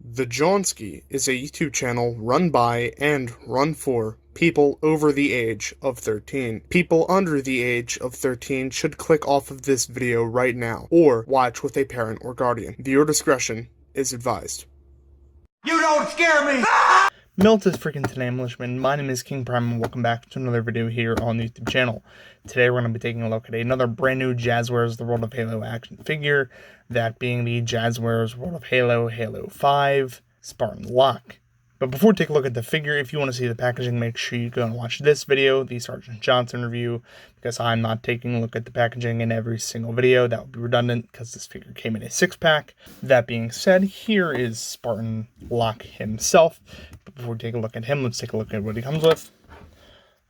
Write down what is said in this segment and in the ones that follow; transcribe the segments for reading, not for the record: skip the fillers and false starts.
The Johnsky is a YouTube channel run by and run for people over the age of 13. People under the age of 13 should click off of this video right now, or watch with a parent or guardian. Viewer discretion is advised. You don't scare me! Milt is freaking today, Militiaman. My name is King Prime, and welcome back to another video here on the YouTube channel. Today we're going to be taking a look at another brand new Jazwarez The World of Halo action figure, that being the Jazwarez World of Halo, Halo 5, Spartan Locke. But before we take a look at the figure, if you want to see the packaging, make sure you go and watch this video, the Sergeant Johnson review, because I'm not taking a look at the packaging in every single video. That would be redundant, because this figure came in a 6-pack. That being said, here is Spartan Locke himself. But before we take a look at him, let's take a look at what he comes with.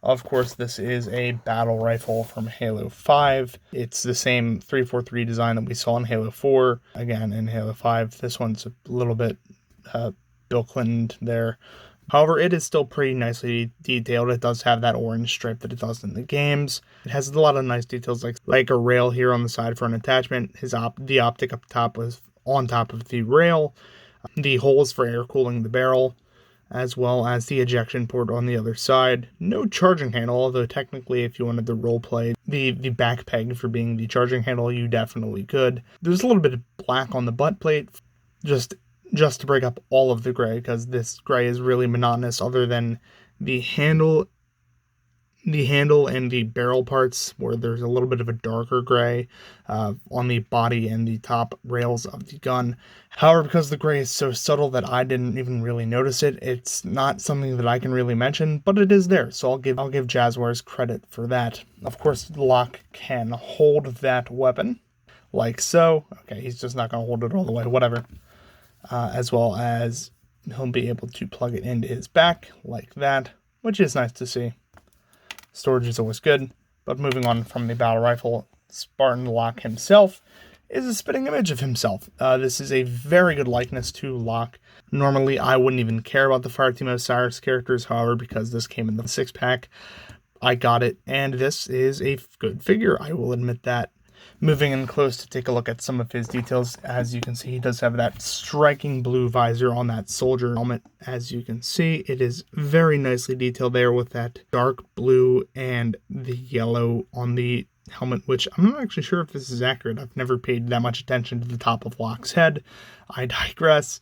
Of course, this is a battle rifle from Halo 5. It's the same 343 design that we saw in Halo 4. Again, in Halo 5, this one's a little bit Bill Clinton there. However, it is still pretty nicely detailed. It does have that orange stripe that it does in the games. It has a lot of nice details, like a rail here on the side for an attachment. The optic up top was on top of the rail. The holes for air cooling the barrel, as well as the ejection port on the other side. No charging handle, although technically if you wanted to roleplay the back peg for being the charging handle, you definitely could. There's a little bit of black on the butt plate, just to break up all of the gray, because this gray is really monotonous other than the handle and the barrel parts, where there's a little bit of a darker gray on the body and the top rails of the gun. However, because the gray is so subtle that I didn't even really notice it, it's not something that I can really mention, but it is there, so I'll give Jazwarez credit for that. Of course, Locke can hold that weapon, like so. Okay, he's just not going to hold it all the way, whatever. As well as he'll be able to plug it into his back like that, which is nice to see. Storage is always good. But moving on from the battle rifle, Spartan Locke himself is a spitting image of himself. This is a very good likeness to Locke. Normally, I wouldn't even care about the Fireteam Osiris characters, however, because this came in the 6-pack, I got it, and this is a good figure, I will admit that. Moving in close to take a look at some of his details, as you can see, he does have that striking blue visor on that soldier helmet. As you can see, it is very nicely detailed there with that dark blue and the yellow on the helmet, which I'm not actually sure if this is accurate. I've never paid that much attention to the top of Locke's head. I digress.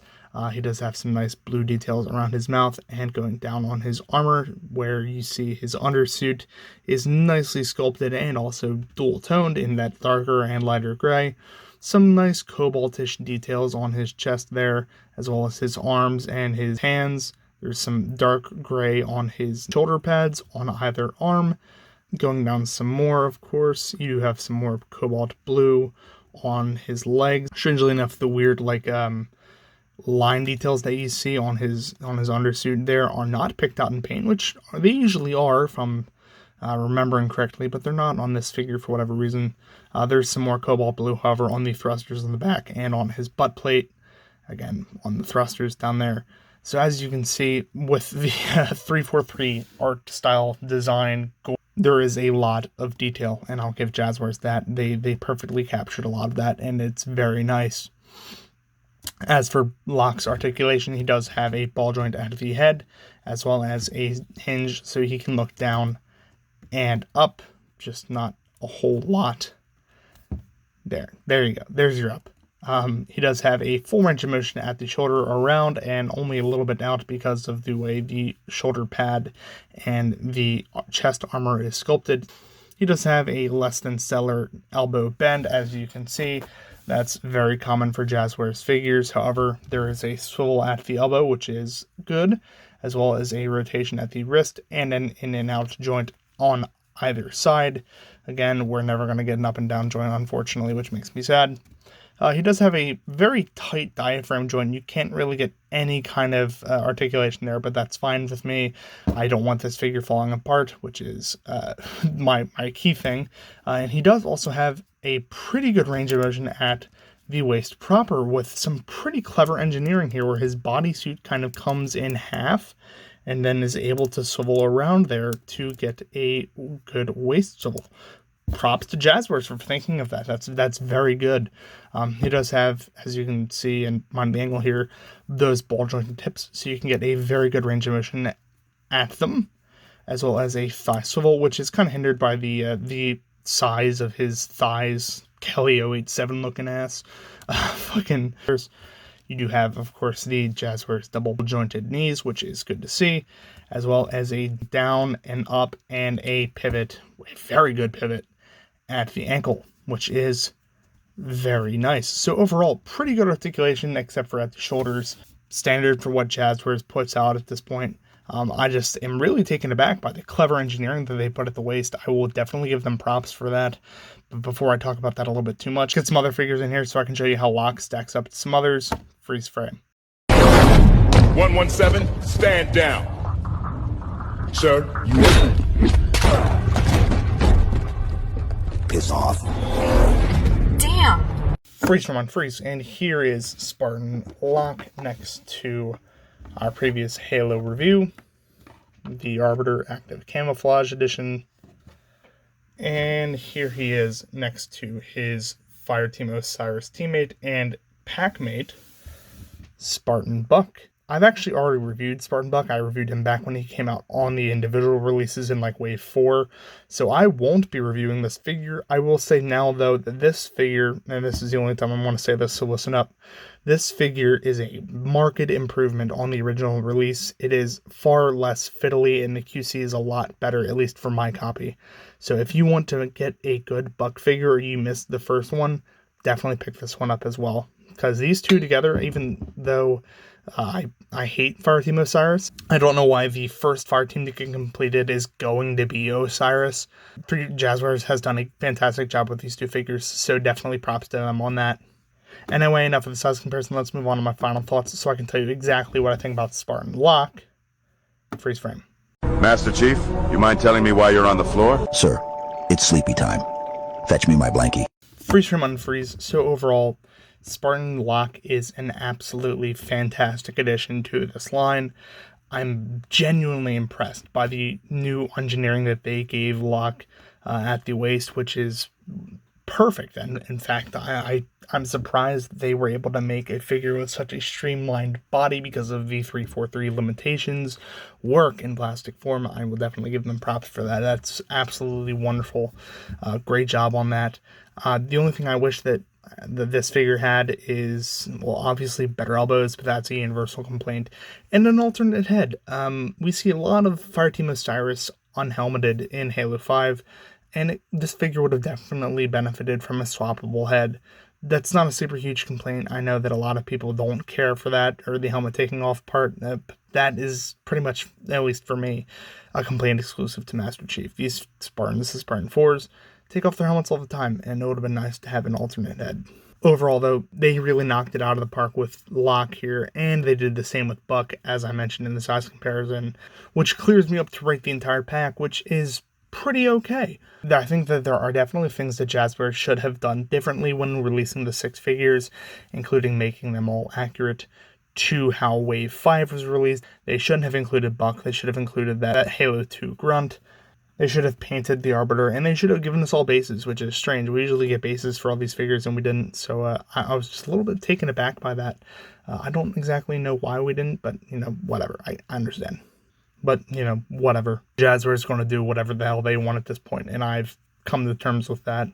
He does have some nice blue details around his mouth and going down on his armor, where you see his undersuit is nicely sculpted and also dual-toned in that darker and lighter gray. Some nice cobaltish details on his chest there, as well as his arms and his hands. There's some dark gray on his shoulder pads on either arm. Going down some more, of course, you do have some more cobalt blue on his legs. Strangely enough, the weird, line details that you see on his undersuit there are not picked out in paint, which they usually are, if I'm remembering correctly, but they're not on this figure for whatever reason. There's some more cobalt blue, however, on the thrusters in the back and on his butt plate, again on the thrusters down there. So as you can see, with the 343 art style design, there is a lot of detail, and I'll give Jazwarez that. They perfectly captured a lot of that, and it's very nice. As for Locke's articulation, he does have a ball joint at the head, as well as a hinge so he can look down and up, just not a whole lot. There you go. There's your up. He does have a full range of motion at the shoulder around, and only a little bit out because of the way the shoulder pad and the chest armor is sculpted. He does have a less than stellar elbow bend, as you can see. That's very common for Jazwarez figures. However, there is a swivel at the elbow, which is good, as well as a rotation at the wrist and an in and out joint on either side. Again, we're never going to get an up and down joint, unfortunately, which makes me sad. He does have a very tight diaphragm joint. You can't really get any kind of articulation there, but that's fine with me. I don't want this figure falling apart, which is my key thing. And he does also have a pretty good range of motion at the waist proper, with some pretty clever engineering here, where his bodysuit kind of comes in half and then is able to swivel around there to get a good waist swivel. props to Jazwarez for thinking of that. That's very good. He does have, as you can see in my angle here, those ball jointed tips, so you can get a very good range of motion at them, as well as a thigh swivel, which is kind of hindered by the size of his thighs. Kelly 087 looking ass. Fucking. You do have, of course, the Jazwarez double jointed knees, which is good to see, as well as a down and up and a pivot, a very good pivot at the ankle, which is very nice. So overall, pretty good articulation, except for at the shoulders. Standard for what Jazwarez puts out at this point. I just am really taken aback by the clever engineering that they put at the waist. I will definitely give them props for that. But before I talk about that a little bit too much, get some other figures in here so I can show you how Locke stacks up to some others. Freeze frame. 117, stand down. Sir, you Piss off. Damn. Freeze frame on freeze. And here is Spartan Locke next to our previous Halo review, the Arbiter Active Camouflage Edition. And here he is next to his Fireteam Osiris teammate and packmate, Spartan Buck. I've actually already reviewed Spartan Buck. I reviewed him back when he came out on the individual releases in like Wave 4. So I won't be reviewing this figure. I will say now, though, that this figure, and this is the only time I want to say this, so listen up. This figure is a marked improvement on the original release. It is far less fiddly, and the QC is a lot better, at least for my copy. So if you want to get a good Buck figure or you missed the first one, definitely pick this one up as well. Because these two together, even though I hate Fireteam Osiris, I don't know why the first Fireteam to get completed is going to be Osiris. Jazwarez has done a fantastic job with these two figures, so definitely props to them on that. Anyway, enough of the size comparison. Let's move on to my final thoughts so I can tell you exactly what I think about Spartan Locke. Freeze frame. Master Chief, you mind telling me why you're on the floor? Sir, it's sleepy time. Fetch me my blankie. Freeze frame unfreeze. So overall, Spartan Locke is an absolutely fantastic addition to this line. I'm genuinely impressed by the new engineering that they gave Locke at the waist, which is perfect. And in fact, I'm surprised they were able to make a figure with such a streamlined body because of V343 limitations work in plastic form. I will definitely give them props for that. That's absolutely wonderful. Great job on that. The only thing I wish that this figure had is, well, obviously better elbows, but that's a universal complaint, and an alternate head. We see a lot of Fireteam Osiris unhelmeted in Halo 5, and this figure would have definitely benefited from a swappable head. That's not a super huge complaint. I know that a lot of people don't care for that, or the helmet taking off part. That is pretty much, at least for me, a complaint exclusive to Master Chief. These Spartan 4s, take off their helmets all the time, and it would have been nice to have an alternate head. Overall, though, they really knocked it out of the park with Locke here, and they did the same with Buck, as I mentioned in the size comparison, which clears me up to rate the entire pack, which is pretty okay. I think that there are definitely things that Jazwarez should have done differently when releasing the 6 figures, including making them all accurate to how Wave 5 was released. They shouldn't have included Buck, they should have included that Halo 2 grunt. They should have painted the Arbiter, and they should have given us all bases, which is strange. We usually get bases for all these figures, and we didn't, so I was just a little bit taken aback by that. I don't exactly know why we didn't, but, whatever. I understand. But, whatever. Jazwarez is going to do whatever the hell they want at this point, and I've come to terms with that.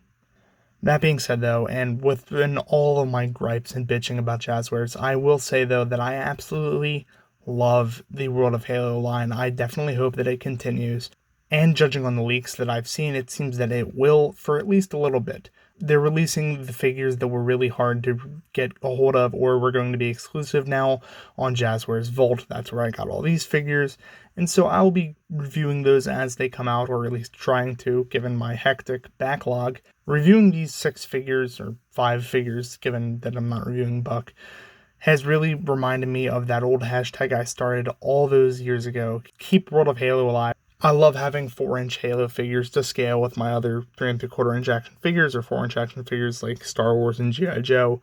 That being said, though, and within all of my gripes and bitching about Jazwarez, I will say, though, that I absolutely love the World of Halo line. I definitely hope that it continues. And judging on the leaks that I've seen, it seems that it will for at least a little bit. They're releasing the figures that were really hard to get a hold of or were going to be exclusive now on Jazwarez Vault. That's where I got all these figures. And so I'll be reviewing those as they come out, or at least trying to, given my hectic backlog. Reviewing these 6 figures, or 5 figures, given that I'm not reviewing Buck, has really reminded me of that old hashtag I started all those years ago. Keep World of Halo alive. I love having 4-inch Halo figures to scale with my other 3 3/4-inch action figures, or 4-inch action figures like Star Wars and G.I. Joe.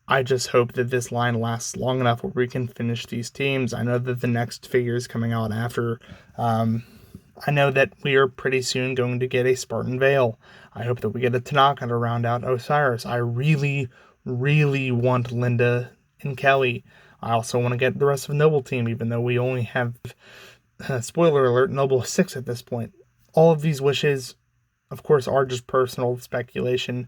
I just hope that this line lasts long enough where we can finish these teams. I know that the next figure is coming out after I know that we are pretty soon going to get a Spartan Veil. I hope that we get a Tanaka to round out Osiris. I really, really want Linda and Kelly. I also want to get the rest of the Noble team, even though we only have, spoiler alert, Noble 6 at this point. All of these wishes, of course, are just personal speculation.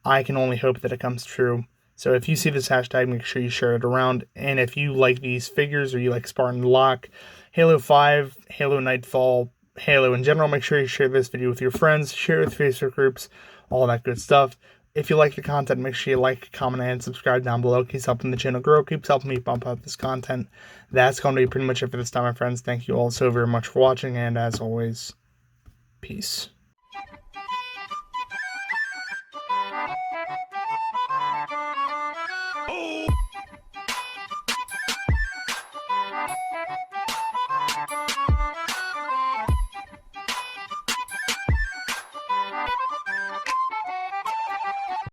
I can only hope that it comes true. So if you see this hashtag, make sure you share it around. And if you like these figures, or you like Spartan Locke, Halo 5, Halo Nightfall, Halo in general, make sure you share this video with your friends, share it with Facebook groups, all that good stuff. If you like the content, make sure you like, comment, and subscribe down below. Keeps helping the channel grow, keeps helping me bump out this content. That's going to be pretty much it for this time, my friends. Thank you all so very much for watching, and as always, peace.